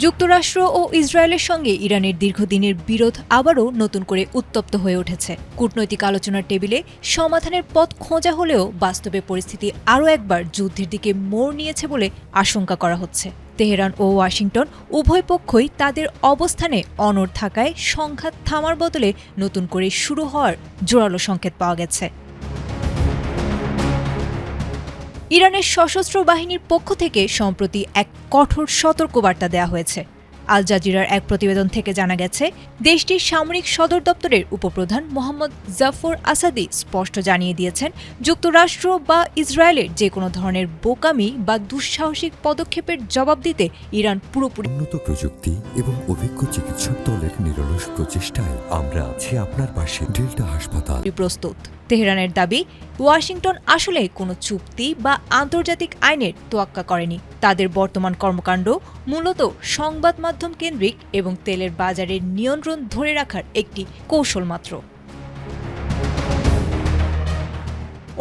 যুক্তরাষ্ট্র ও ইসরায়েলের সঙ্গে ইরানের দীর্ঘদিনের বিরোধ আবারও নতুন করে উত্তপ্ত হয়ে উঠেছে। কূটনৈতিক আলোচনার টেবিলে সমাধানের পথ খোঁজা হলেও বাস্তবে পরিস্থিতি আরও একবার যুদ্ধের দিকে মোড় নিয়েছে বলে আশঙ্কা করা হচ্ছে। তেহরান ও ওয়াশিংটন উভয় পক্ষই তাদের অবস্থানে অনড় থাকায় সংঘাত থামার বদলে নতুন করে শুরু হওয়ার জোরালো সংকেত পাওয়া গেছে। ইরানের সশস্ত্র বাহিনীর পক্ষ থেকে সম্প্রতি এক কঠোর সতর্কবার্তা দেওয়া হয়েছে। আল জাজিরার এক প্রতিবেদন থেকে জানা গেছে, দেশটির সামরিক সদর দপ্তরের উপপ্রধান মোহাম্মদ জাফর আসাদি স্পষ্ট জানিয়ে দিয়েছেন, যুক্তরাষ্ট্র বা ইসরায়েলের যে কোনো ধরনের বোকামি বা দুঃসাহসিক পদক্ষেপের জবাব দিতে ইরান পুরোপুরি উন্নত প্রযুক্তি এবং অভিজ্ঞ চিকিৎসক দলের নিরলস প্রচেষ্টায় আমরা আছি আপনার পাশে। ডেল্টা হাসপাতাল প্রস্তুত। তেহরানের দাবি, ওয়াশিংটন আসলে কোনো চুক্তি বা আন্তর্জাতিক আইনের তোয়াক্কা করেনি। তাদের বর্তমান কর্মকাণ্ড মূলত সংবাদ মাধ্যম কেন্দ্রিক এবং তেলের বাজারের নিয়ন্ত্রণ ধরে রাখার একটি কৌশল মাত্র।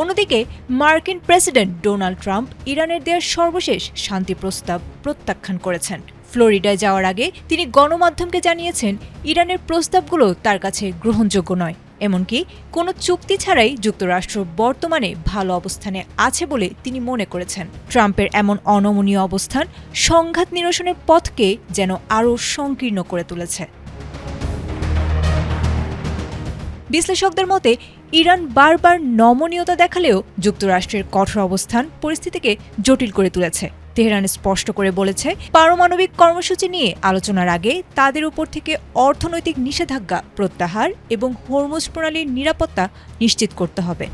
অন্যদিকে মার্কিন প্রেসিডেন্ট ডোনাল্ড ট্রাম্প ইরানের দেওয়া সর্বশেষ শান্তি প্রস্তাব প্রত্যাখ্যান করেছেন। ফ্লোরিডায় যাওয়ার আগে তিনি গণমাধ্যমকে জানিয়েছেন, ইরানের প্রস্তাবগুলো তার কাছে গ্রহণযোগ্য নয়। এমনকি কোনো চুক্তি ছাড়াই যুক্তরাষ্ট্র বর্তমানে ভালো অবস্থানে আছে বলে তিনি মনে করেছেন। ট্রাম্পের এমন অনমনীয় অবস্থান সংঘাত নিরসনের পথকে যেন আরও সংকীর্ণ করে তুলেছে। বিশ্লেষকদের মতে, ইরান বারবার নমনীয়তা দেখালেও যুক্তরাষ্ট্রের কঠোর অবস্থান পরিস্থিতিকে জটিল করে তুলেছে। তেহরান স্পষ্ট করে বলেছে, পারমাণবিক কর্মসূচি নিয়ে আলোচনার আগে তাদের উপর থেকে অর্থনৈতিক নিষেধাজ্ঞা প্রত্যাহার এবং হরমুজ প্রণালীর নিরাপত্তা নিশ্চিত করতে হবে।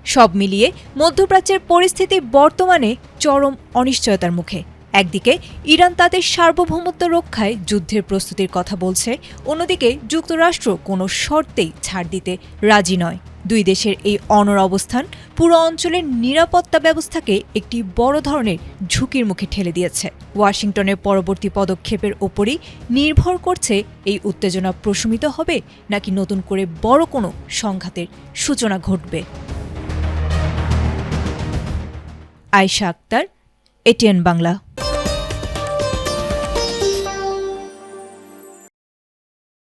সব মিলিয়ে মধ্যপ্রাচ্যের পরিস্থিতি বর্তমানে চরম অনিশ্চয়তার মুখে। একদিকে ইরান তাদের সার্বভৌমত্ব রক্ষায় যুদ্ধের প্রস্তুতির কথা বলছে, অন্যদিকে যুক্তরাষ্ট্র কোনো শর্তেই ছাড় দিতে রাজি নয়। দুই দেশের এই অনড় অবস্থান পুরো অঞ্চলের নিরাপত্তা ব্যবস্থাকে একটি বড় ধরনের ঝুঁকির মুখে ঠেলে দিয়েছে। ওয়াশিংটনের পরবর্তী পদক্ষেপের ওপরই নির্ভর করছে এই উত্তেজনা প্রশমিত হবে নাকি নতুন করে বড় কোনো সংঘাতের সূচনা ঘটবে। আয়েশা আক্তার, এটিএন বাংলা।